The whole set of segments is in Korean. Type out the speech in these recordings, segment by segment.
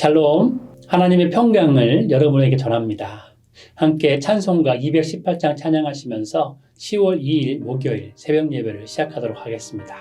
샬롬, 하나님의 평강을 여러분에게 전합니다. 함께 찬송가 218장 찬양하시면서 10월 2일 목요일 새벽 예배를 시작하도록 하겠습니다.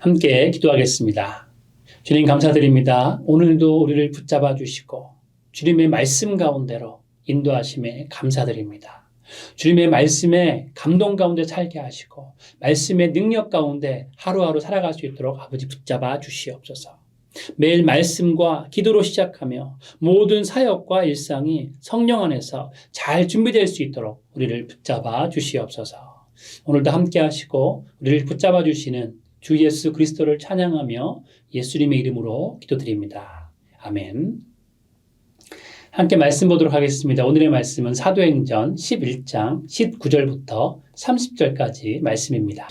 함께 기도하겠습니다. 주님 감사드립니다. 오늘도 우리를 붙잡아 주시고 주님의 말씀 가운데로 인도하심에 감사드립니다. 주님의 말씀에 감동 가운데 살게 하시고 말씀의 능력 가운데 하루하루 살아갈 수 있도록 아버지 붙잡아 주시옵소서. 매일 말씀과 기도로 시작하며 모든 사역과 일상이 성령 안에서 잘 준비될 수 있도록 우리를 붙잡아 주시옵소서. 오늘도 함께 하시고 우리를 붙잡아 주시는 주 예수 그리스도를 찬양하며 예수님의 이름으로 기도드립니다. 아멘. 함께 말씀 보도록 하겠습니다. 오늘의 말씀은 사도행전 11장 19절부터 30절까지 말씀입니다.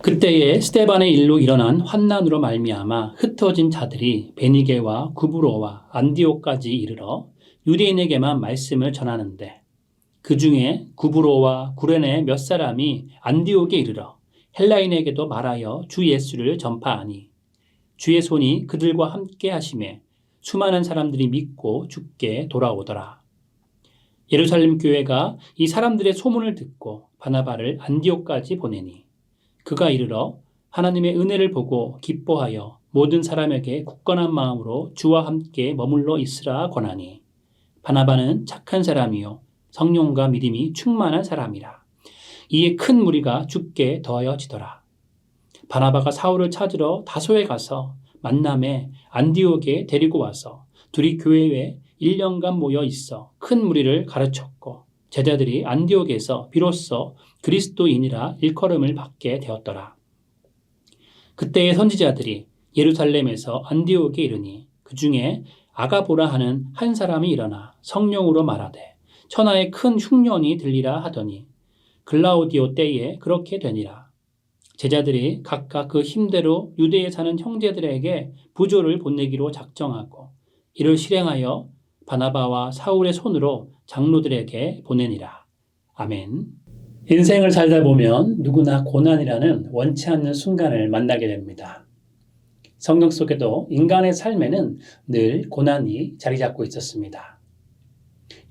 그때에 스데반의 일로 일어난 환난으로 말미암아 흩어진 자들이 베니게와 구브로와 안디옥까지 이르러 유대인에게만 말씀을 전하는데 그 중에 구브로와 구레네 몇 사람이 안디옥에 이르러 헬라인에게도 말하여 주 예수를 전파하니 주의 손이 그들과 함께 하심에 수많은 사람들이 믿고 주께 돌아오더라. 예루살렘 교회가 이 사람들의 소문을 듣고 바나바를 안디옥까지 보내니 그가 이르러 하나님의 은혜를 보고 기뻐하여 모든 사람에게 굳건한 마음으로 주와 함께 머물러 있으라 권하니 바나바는 착한 사람이요 성령과 믿음이 충만한 사람이라. 이에 큰 무리가 주께 더하여지더라. 바나바가 사울을 찾으러 다소에 가서 만남에 안디옥에 데리고 와서 둘이 교회에 1년간 모여 있어 큰 무리를 가르쳤고 제자들이 안디옥에서 비로소 그리스도인이라 일컬음을 받게 되었더라. 그때의 선지자들이 예루살렘에서 안디옥에 이르니 그 중에 아가보라 하는 한 사람이 일어나 성령으로 말하되 천하에 큰 흉년이 들리라 하더니 글라우디오 때에 그렇게 되니라. 제자들이 각각 그 힘대로 유대에 사는 형제들에게 부조를 보내기로 작정하고 이를 실행하여 바나바와 사울의 손으로 장로들에게 보내니라. 아멘. 인생을 살다 보면 누구나 고난이라는 원치 않는 순간을 만나게 됩니다. 성경 속에도 인간의 삶에는 늘 고난이 자리 잡고 있었습니다.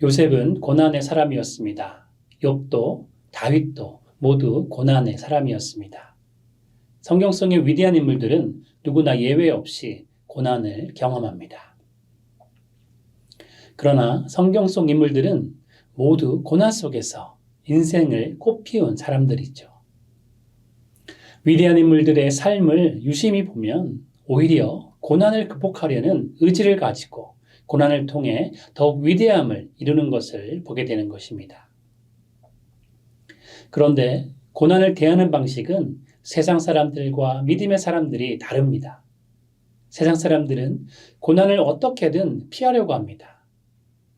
요셉은 고난의 사람이었습니다. 욥도 다윗도 모두 고난의 사람이었습니다. 성경 속의 위대한 인물들은 누구나 예외 없이 고난을 경험합니다. 그러나 성경 속 인물들은 모두 고난 속에서 인생을 꽃피운 사람들이죠. 위대한 인물들의 삶을 유심히 보면 오히려 고난을 극복하려는 의지를 가지고 고난을 통해 더욱 위대함을 이루는 것을 보게 되는 것입니다. 그런데 고난을 대하는 방식은 세상 사람들과 믿음의 사람들이 다릅니다. 세상 사람들은 고난을 어떻게든 피하려고 합니다.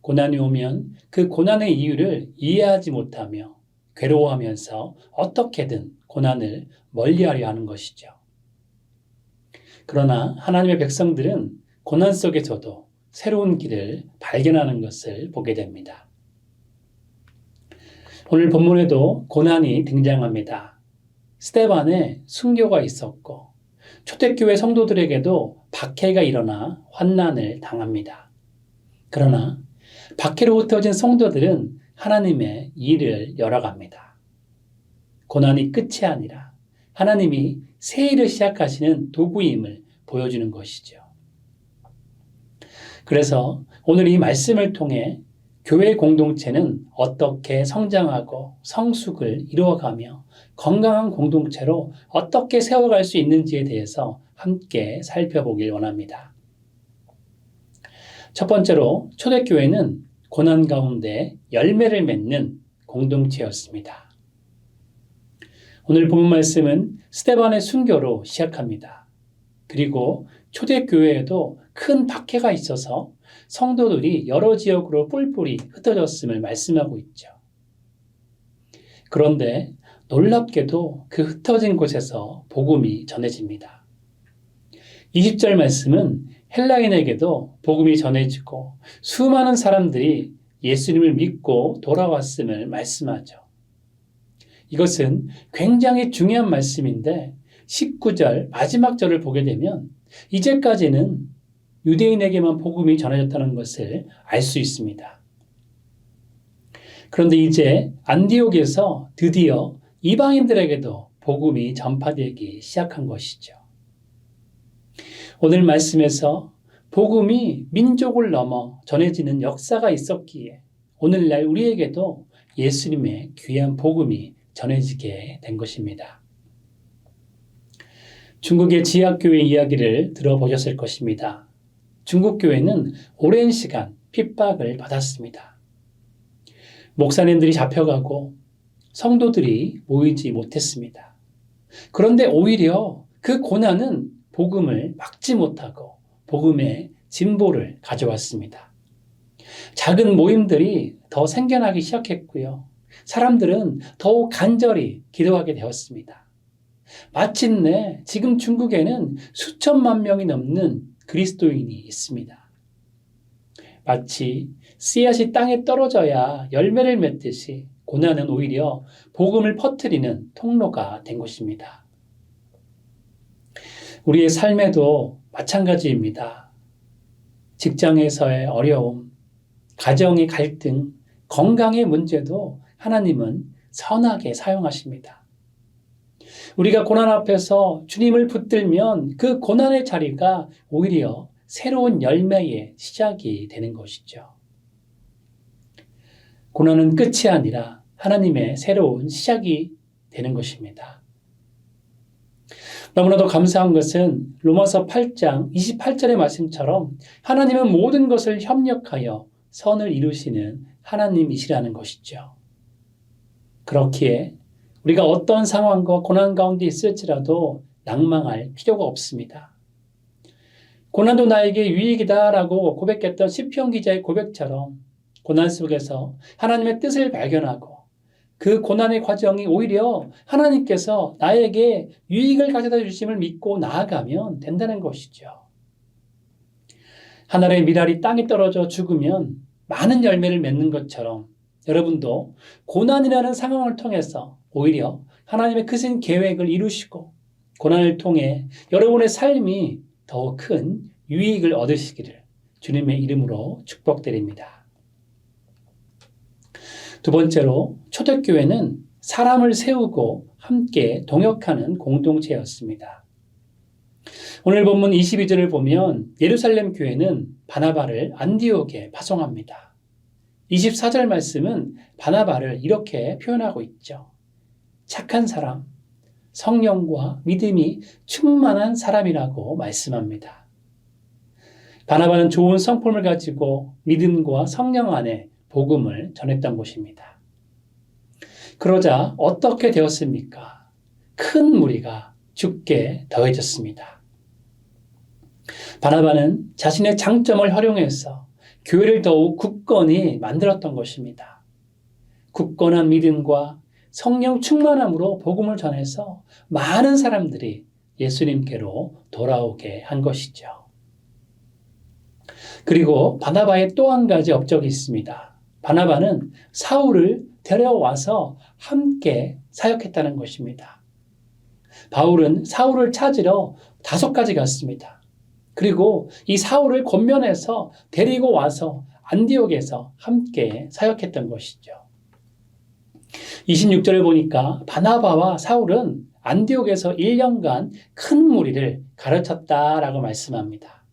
고난이 오면 그 고난의 이유를 이해하지 못하며 괴로워하면서 어떻게든 고난을 멀리하려 하는 것이죠. 그러나 하나님의 백성들은 고난 속에서도 새로운 길을 발견하는 것을 보게 됩니다. 오늘 본문에도 고난이 등장합니다. 스데반에 순교가 있었고 초대교회 성도들에게도 박해가 일어나 환난을 당합니다. 그러나 박해로 흩어진 성도들은 하나님의 일을 열어갑니다. 고난이 끝이 아니라 하나님이 새 일을 시작하시는 도구임을 보여주는 것이죠. 그래서 오늘 이 말씀을 통해 교회 공동체는 어떻게 성장하고 성숙을 이루어가며 건강한 공동체로 어떻게 세워갈 수 있는지에 대해서 함께 살펴보길 원합니다. 첫 번째로 초대교회는 고난 가운데 열매를 맺는 공동체였습니다. 오늘 본문 말씀은 스데반의 순교로 시작합니다. 그리고 초대교회에도 큰 박해가 있어서 성도들이 여러 지역으로 뿔뿔이 흩어졌음을 말씀하고 있죠. 그런데 놀랍게도 그 흩어진 곳에서 복음이 전해집니다. 20절 말씀은 헬라인에게도 복음이 전해지고 수많은 사람들이 예수님을 믿고 돌아왔음을 말씀하죠. 이것은 굉장히 중요한 말씀인데 19절 마지막 절을 보게 되면 이제까지는 유대인에게만 복음이 전해졌다는 것을 알 수 있습니다. 그런데 이제 안디옥에서 드디어 이방인들에게도 복음이 전파되기 시작한 것이죠. 오늘 말씀에서 복음이 민족을 넘어 전해지는 역사가 있었기에 오늘날 우리에게도 예수님의 귀한 복음이 전해지게 된 것입니다. 중국의 지하교회 이야기를 들어보셨을 것입니다. 중국 교회는 오랜 시간 핍박을 받았습니다. 목사님들이 잡혀가고 성도들이 모이지 못했습니다. 그런데 오히려 그 고난은 복음을 막지 못하고 복음의 진보를 가져왔습니다. 작은 모임들이 더 생겨나기 시작했고요. 사람들은 더욱 간절히 기도하게 되었습니다. 마침내 지금 중국에는 수천만 명이 넘는 그리스도인이 있습니다. 마치 씨앗이 땅에 떨어져야 열매를 맺듯이 고난은 오히려 복음을 퍼뜨리는 통로가 된 것입니다. 우리의 삶에도 마찬가지입니다. 직장에서의 어려움, 가정의 갈등, 건강의 문제도 하나님은 선하게 사용하십니다. 우리가 고난 앞에서 주님을 붙들면 그 고난의 자리가 오히려 새로운 열매의 시작이 되는 것이죠. 고난은 끝이 아니라 하나님의 새로운 시작이 되는 것입니다. 너무나도 감사한 것은 로마서 8장 28절의 말씀처럼 하나님은 모든 것을 협력하여 선을 이루시는 하나님이시라는 것이죠. 그렇기에 우리가 어떤 상황과 고난 가운데 있을지라도 낭망할 필요가 없습니다. 고난도 나에게 유익이다라고 고백했던 시편 기자의 고백처럼 고난 속에서 하나님의 뜻을 발견하고 그 고난의 과정이 오히려 하나님께서 나에게 유익을 가져다 주심을 믿고 나아가면 된다는 것이죠. 하늘의 밀알이 땅에 떨어져 죽으면 많은 열매를 맺는 것처럼 여러분도 고난이라는 상황을 통해서 오히려 하나님의 크신 계획을 이루시고 고난을 통해 여러분의 삶이 더 큰 유익을 얻으시기를 주님의 이름으로 축복드립니다. 두 번째로 초대교회는 사람을 세우고 함께 동역하는 공동체였습니다. 오늘 본문 22절을 보면 예루살렘 교회는 바나바를 안디옥에 파송합니다. 24절 말씀은 바나바를 이렇게 표현하고 있죠. 착한 사람, 성령과 믿음이 충만한 사람이라고 말씀합니다. 바나바는 좋은 성품을 가지고 믿음과 성령 안에 복음을 전했던 것입니다. 그러자 어떻게 되었습니까? 큰 무리가 죽게 더해졌습니다. 바나바는 자신의 장점을 활용해서 교회를 더욱 굳건히 만들었던 것입니다. 굳건한 믿음과 성령 충만함으로 복음을 전해서 많은 사람들이 예수님께로 돌아오게 한 것이죠. 그리고 바나바의 또 한 가지 업적이 있습니다. 바나바는 사울을 데려와서 함께 사역했다는 것입니다. 바울은 사울을 찾으러 5가지 갔습니다. 그리고 이 사울을 권면해서 데리고 와서 안디옥에서 함께 사역했던 것이죠. 26절을 보니까 바나바와 사울은 안디옥에서 1년간 큰 무리를 가르쳤다라고 말씀합니다.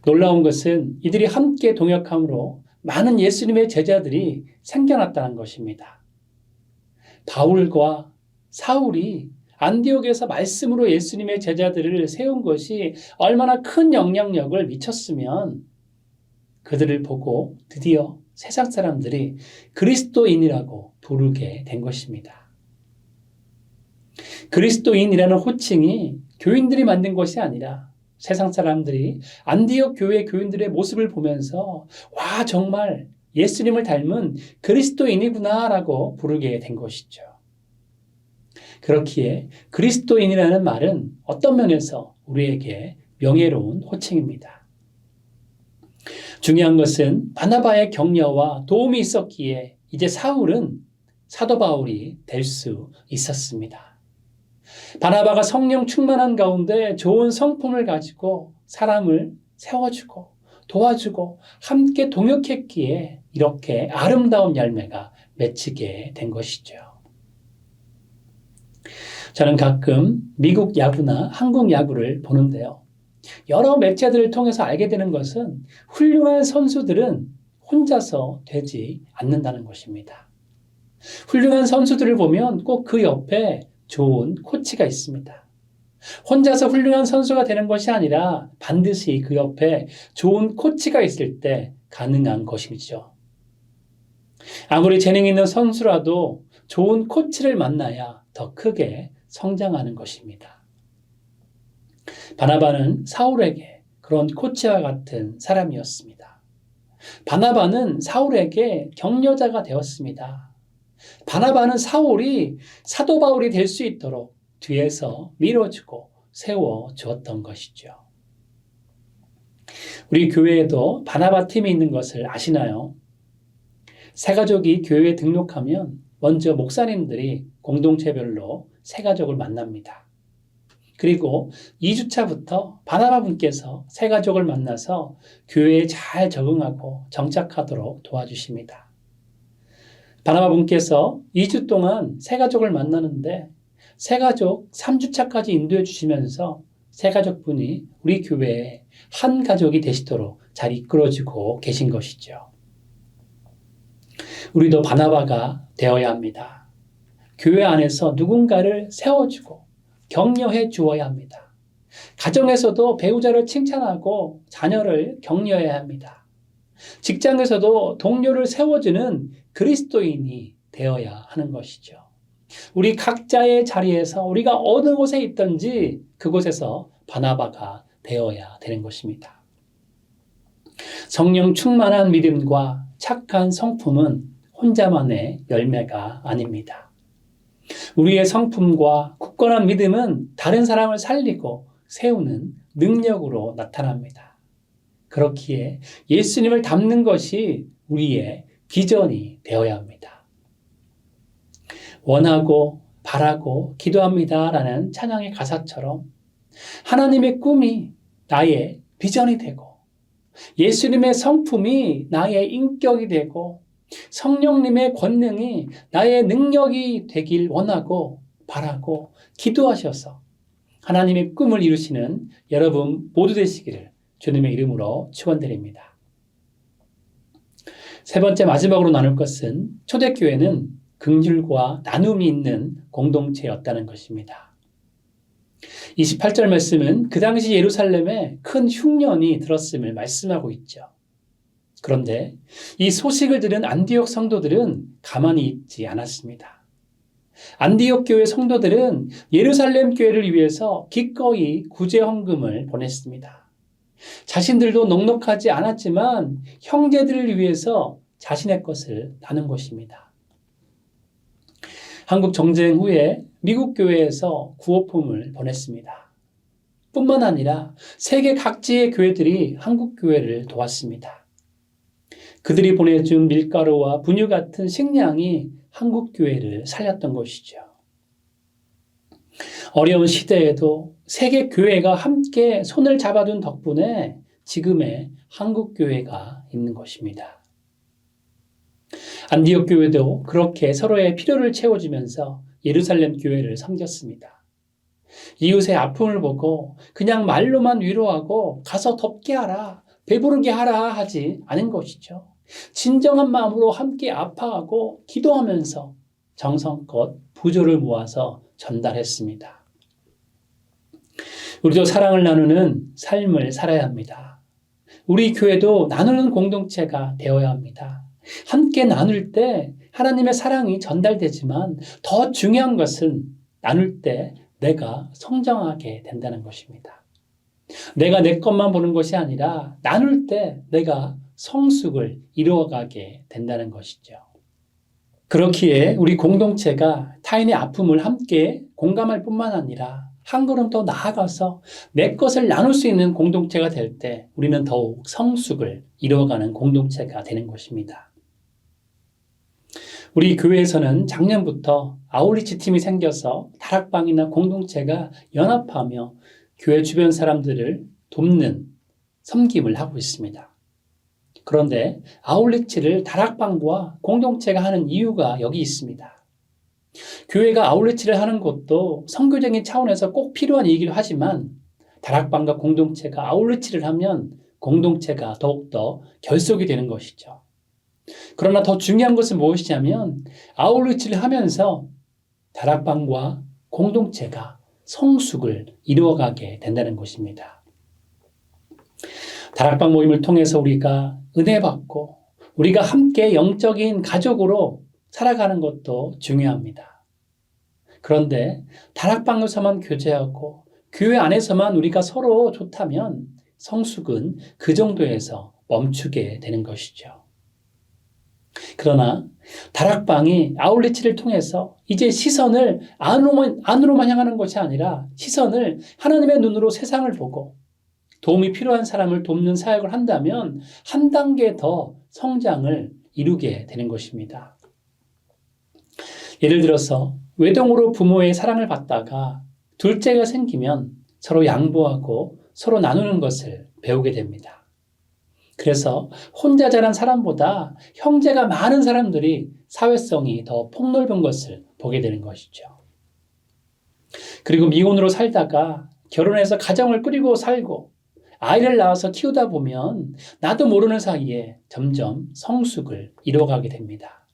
놀라운 것은 이들이 함께 동역함으로 많은 예수님의 제자들이 생겨났다는 것입니다. 바울과 사울이 안디옥에서 말씀으로 예수님의 제자들을 세운 것이 얼마나 큰 영향력을 미쳤으면 그들을 보고 드디어 세상 사람들이 그리스도인이라고 부르게 된 것입니다. 그리스도인이라는 호칭이 교인들이 만든 것이 아니라 세상 사람들이 안디옥 교회 교인들의 모습을 보면서 와, 정말 예수님을 닮은 그리스도인이구나라고 부르게 된 것이죠. 그렇기에 그리스도인이라는 말은 어떤 면에서 우리에게 명예로운 호칭입니다. 중요한 것은 바나바의 격려와 도움이 있었기에 이제 사울은 사도 바울이 될 수 있었습니다. 바나바가 성령 충만한 가운데 좋은 성품을 가지고 사람을 세워주고 도와주고 함께 동역했기에 이렇게 아름다운 열매가 맺히게 된 것이죠. 저는 가끔 미국 야구나 한국 야구를 보는데요. 여러 매체들을 통해서 알게 되는 것은 훌륭한 선수들은 혼자서 되지 않는다는 것입니다. 훌륭한 선수들을 보면 꼭 그 옆에 좋은 코치가 있습니다. 혼자서 훌륭한 선수가 되는 것이 아니라 반드시 그 옆에 좋은 코치가 있을 때 가능한 것이죠. 아무리 재능 있는 선수라도 좋은 코치를 만나야 더 크게 성장하는 것입니다. 바나바는 사울에게 그런 코치와 같은 사람이었습니다. 바나바는 사울에게 격려자가 되었습니다. 바나바는 사울이 사도 바울이 될 수 있도록 뒤에서 밀어주고 세워주었던 것이죠. 우리 교회에도 바나바 팀이 있는 것을 아시나요? 새가족이 교회에 등록하면 먼저 목사님들이 공동체별로 새가족을 만납니다. 그리고 2주차부터 바나바 분께서 새가족을 만나서 교회에 잘 적응하고 정착하도록 도와주십니다. 바나바 분께서 2주 동안 새가족을 만나는데 새가족 3주차까지 인도해 주시면서 새가족분이 우리 교회에 한 가족이 되시도록 잘 이끌어주고 계신 것이죠. 우리도 바나바가 되어야 합니다. 교회 안에서 누군가를 세워주고 격려해 주어야 합니다. 가정에서도 배우자를 칭찬하고 자녀를 격려해야 합니다. 직장에서도 동료를 세워주는 그리스도인이 되어야 하는 것이죠. 우리 각자의 자리에서 우리가 어느 곳에 있든지 그곳에서 바나바가 되어야 되는 것입니다. 성령 충만한 믿음과 착한 성품은 혼자만의 열매가 아닙니다. 우리의 성품과 굳건한 믿음은 다른 사람을 살리고 세우는 능력으로 나타납니다. 그렇기에 예수님을 닮는 것이 우리의 비전이 되어야 합니다. 원하고 바라고 기도합니다라는 찬양의 가사처럼 하나님의 꿈이 나의 비전이 되고 예수님의 성품이 나의 인격이 되고 성령님의 권능이 나의 능력이 되길 원하고 바라고 기도하셔서 하나님의 꿈을 이루시는 여러분 모두 되시기를 주님의 이름으로 축원드립니다. 세 번째 마지막으로 나눌 것은 초대교회는 긍휼과 나눔이 있는 공동체였다는 것입니다. 28절 말씀은 그 당시 예루살렘에 큰 흉년이 들었음을 말씀하고 있죠. 그런데 이 소식을 들은 안디옥 성도들은 가만히 있지 않았습니다. 안디옥 교회 성도들은 예루살렘 교회를 위해서 기꺼이 구제 헌금을 보냈습니다. 자신들도 넉넉하지 않았지만 형제들을 위해서 자신의 것을 나눈 것입니다. 한국 정쟁 후에 미국 교회에서 구호품을 보냈습니다. 뿐만 아니라 세계 각지의 교회들이 한국 교회를 도왔습니다. 그들이 보내준 밀가루와 분유 같은 식량이 한국 교회를 살렸던 것이죠. 어려운 시대에도 세계 교회가 함께 손을 잡아둔 덕분에 지금의 한국 교회가 있는 것입니다. 안디옥 교회도 그렇게 서로의 필요를 채워주면서 예루살렘 교회를 섬겼습니다. 이웃의 아픔을 보고 그냥 말로만 위로하고 가서 덮게 하라, 배부르게 하라 하지 않은 것이죠. 진정한 마음으로 함께 아파하고 기도하면서 정성껏 부조를 모아서 전달했습니다. 우리도 사랑을 나누는 삶을 살아야 합니다. 우리 교회도 나누는 공동체가 되어야 합니다. 함께 나눌 때 하나님의 사랑이 전달되지만 더 중요한 것은 나눌 때 내가 성장하게 된다는 것입니다. 내가 내 것만 보는 것이 아니라 나눌 때 내가 성숙을 이루어가게 된다는 것이죠. 그렇기에 우리 공동체가 타인의 아픔을 함께 공감할 뿐만 아니라 한 걸음 더 나아가서 내 것을 나눌 수 있는 공동체가 될 때 우리는 더욱 성숙을 이루어가는 공동체가 되는 것입니다. 우리 교회에서는 작년부터 아웃리치 팀이 생겨서 다락방이나 공동체가 연합하며 교회 주변 사람들을 돕는 섬김을 하고 있습니다. 그런데 아웃리치를 다락방과 공동체가 하는 이유가 여기 있습니다. 교회가 아웃리치를 하는 것도 선교적인 차원에서 꼭 필요한 일이기도 하지만 다락방과 공동체가 아웃리치를 하면 공동체가 더욱더 결속이 되는 것이죠. 그러나 더 중요한 것은 무엇이냐면 아웃리치를 하면서 다락방과 공동체가 성숙을 이루어가게 된다는 것입니다. 다락방 모임을 통해서 우리가 은혜 받고 우리가 함께 영적인 가족으로 살아가는 것도 중요합니다. 그런데 다락방에서만 교제하고 교회 안에서만 우리가 서로 좋다면 성숙은 그 정도에서 멈추게 되는 것이죠. 그러나 다락방이 아웃리치를 통해서 이제 시선을 안으로만 향하는 것이 아니라 시선을 하나님의 눈으로 세상을 보고 도움이 필요한 사람을 돕는 사역을 한다면 한 단계 더 성장을 이루게 되는 것입니다. 예를 들어서 외동으로 부모의 사랑을 받다가 둘째가 생기면 서로 양보하고 서로 나누는 것을 배우게 됩니다. 그래서 혼자 자란 사람보다 형제가 많은 사람들이 사회성이 더 폭넓은 것을 보게 되는 것이죠. 그리고 미혼으로 살다가 결혼해서 가정을 꾸리고 살고 아이를 낳아서 키우다 보면 나도 모르는 사이에 점점 성숙을 이뤄가게 됩니다.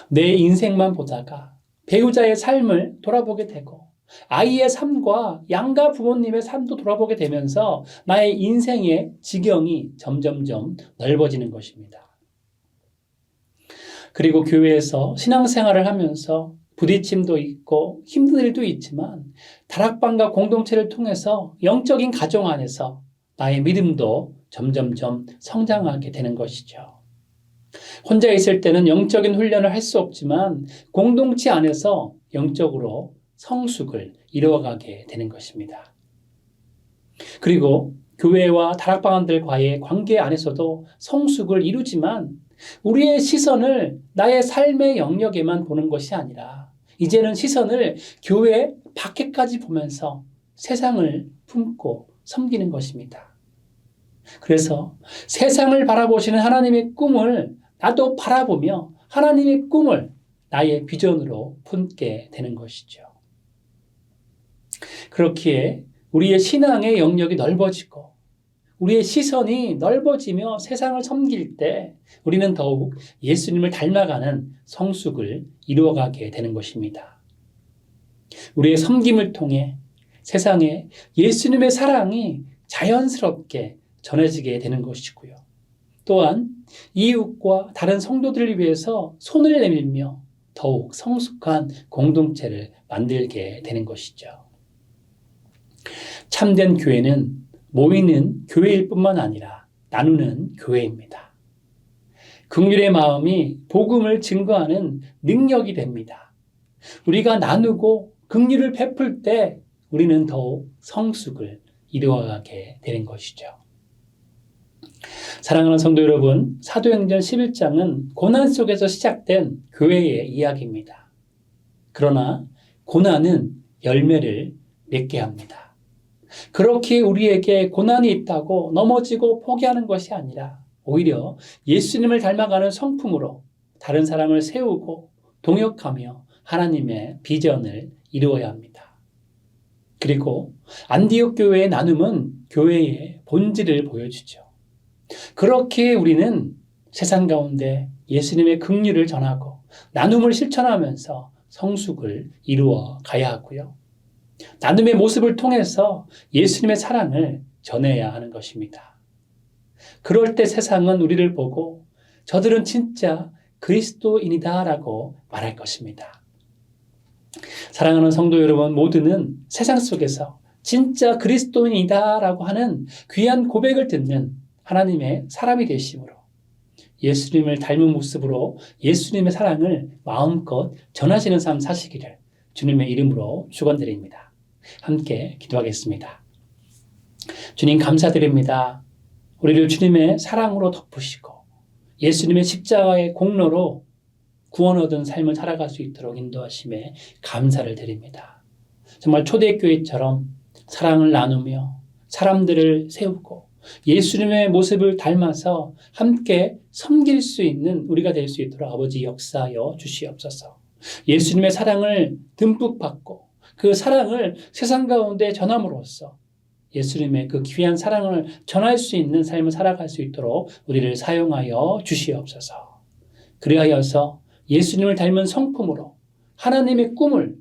내 인생만 보다가 배우자의 삶을 돌아보게 되고 아이의 삶과 양가 부모님의 삶도 돌아보게 되면서 나의 인생의 지경이 점점점 넓어지는 것입니다. 그리고 교회에서 신앙생활을 하면서 부딪힘도 있고 힘든 일도 있지만 다락방과 공동체를 통해서 영적인 가정 안에서 나의 믿음도 점점점 성장하게 되는 것이죠. 혼자 있을 때는 영적인 훈련을 할 수 없지만 공동체 안에서 영적으로 성숙을 이루어가게 되는 것입니다. 그리고 교회와 다락방들과의 관계 안에서도 성숙을 이루지만 우리의 시선을 나의 삶의 영역에만 보는 것이 아니라 이제는 시선을 교회 밖에까지 보면서 세상을 품고 섬기는 것입니다. 그래서 세상을 바라보시는 하나님의 꿈을 나도 바라보며 하나님의 꿈을 나의 비전으로 품게 되는 것이죠. 그렇기에 우리의 신앙의 영역이 넓어지고 우리의 시선이 넓어지며 세상을 섬길 때 우리는 더욱 예수님을 닮아가는 성숙을 이루어가게 되는 것입니다. 우리의 섬김을 통해 세상에 예수님의 사랑이 자연스럽게 전해지게 되는 것이고요. 또한 이웃과 다른 성도들을 위해서 손을 내밀며 더욱 성숙한 공동체를 만들게 되는 것이죠. 참된 교회는 모이는 교회일 뿐만 아니라 나누는 교회입니다. 긍휼의 마음이 복음을 증거하는 능력이 됩니다. 우리가 나누고 긍휼을 베풀 때 우리는 더욱 성숙을 이루어가게 되는 것이죠. 사랑하는 성도 여러분, 사도행전 11장은 고난 속에서 시작된 교회의 이야기입니다. 그러나 고난은 열매를 맺게 합니다. 그렇게 우리에게 고난이 있다고 넘어지고 포기하는 것이 아니라 오히려 예수님을 닮아가는 성품으로 다른 사람을 세우고 동역하며 하나님의 비전을 이루어야 합니다. 그리고 안디옥 교회의 나눔은 교회의 본질을 보여주죠. 그렇게 우리는 세상 가운데 예수님의 긍휼을 전하고 나눔을 실천하면서 성숙을 이루어 가야 하고요. 나눔의 모습을 통해서 예수님의 사랑을 전해야 하는 것입니다. 그럴 때 세상은 우리를 보고 저들은 진짜 그리스도인이다라고 말할 것입니다. 사랑하는 성도 여러분, 모두는 세상 속에서 진짜 그리스도인이다라고 하는 귀한 고백을 듣는 하나님의 사람이 되심으로 예수님을 닮은 모습으로 예수님의 사랑을 마음껏 전하시는 삶 사시기를 주님의 이름으로 축원드립니다. 함께 기도하겠습니다. 주님 감사드립니다. 우리를 주님의 사랑으로 덮으시고 예수님의 십자가의 공로로 구원 얻은 삶을 살아갈 수 있도록 인도하심에 감사를 드립니다. 정말 초대교회처럼 사랑을 나누며 사람들을 세우고 예수님의 모습을 닮아서 함께 섬길 수 있는 우리가 될 수 있도록 아버지 역사하여 주시옵소서. 예수님의 사랑을 듬뿍 받고 그 사랑을 세상 가운데 전함으로써 예수님의 그 귀한 사랑을 전할 수 있는 삶을 살아갈 수 있도록 우리를 사용하여 주시옵소서. 그리하여서 예수님을 닮은 성품으로 하나님의 꿈을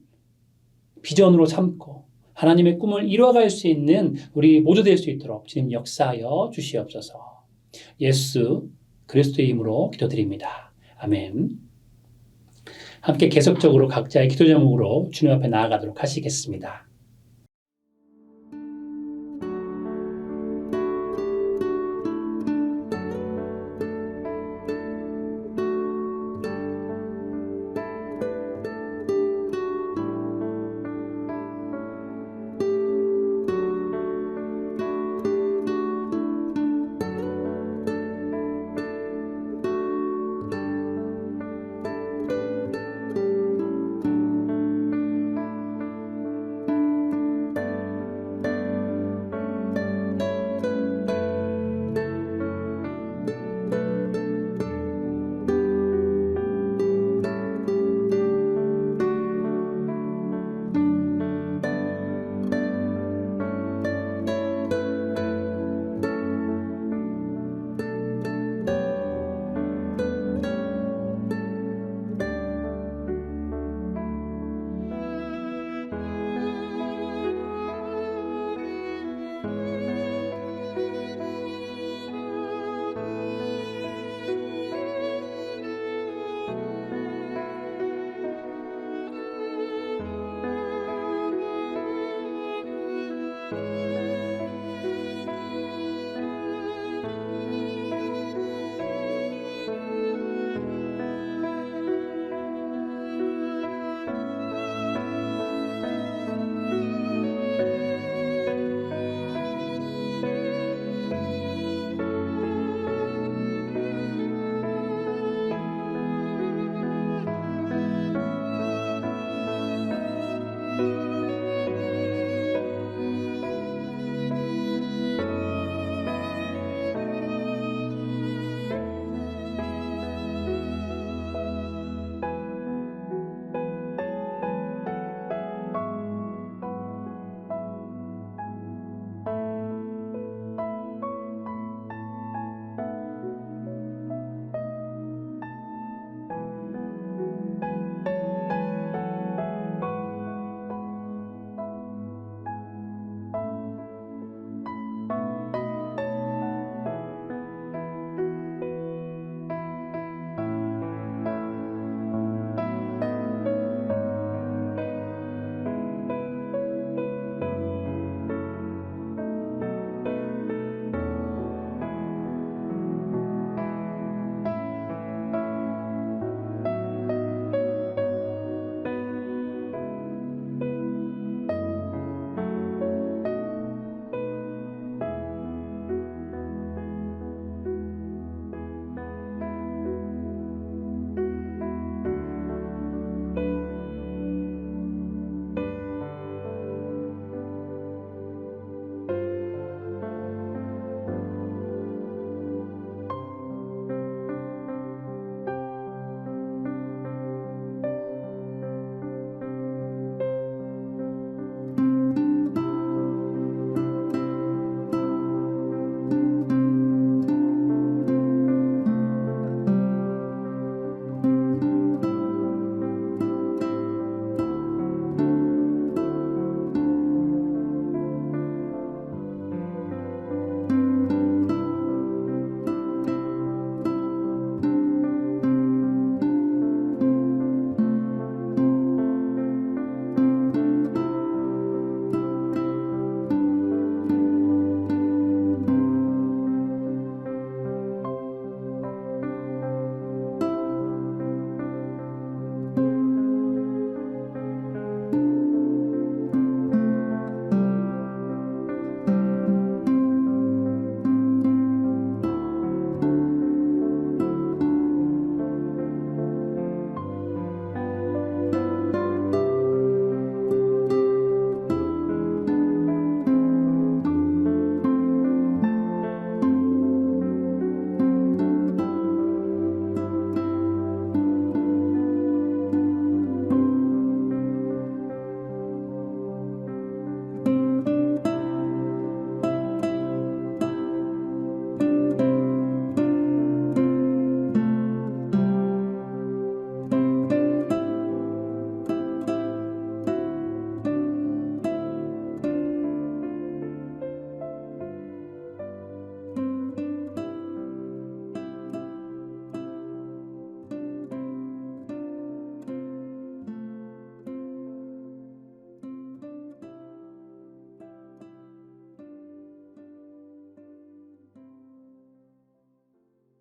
비전으로 삼고 하나님의 꿈을 이루어갈 수 있는 우리 모두 될 수 있도록 주님 역사하여 주시옵소서. 예수 그리스도의 이름으로 기도드립니다. 아멘. 함께 계속적으로 각자의 기도 제목으로 주님 앞에 나아가도록 하시겠습니다.